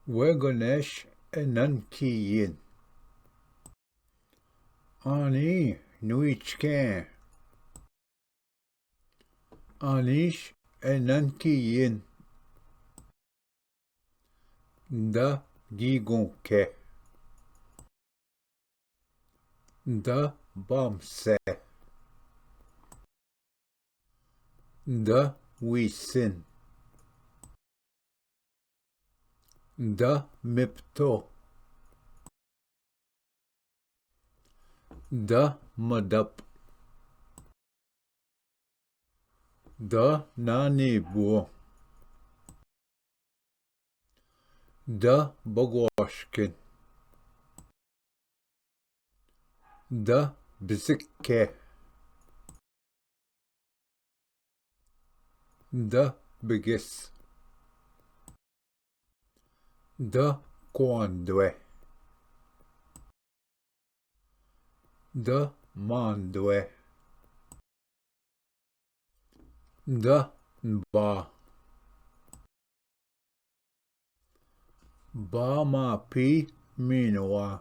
Wagonesh Enankiyin Ani Nuichken Anish Enankiyin Da Gigonke Da Bamse Da Wisin Da Mipto Da Madap Da Nanibu Da Bogwashkin Da Bzikke Da Bigis Da Kwandwe Da Mandwe Da Ba Ba Ma Pi Minwa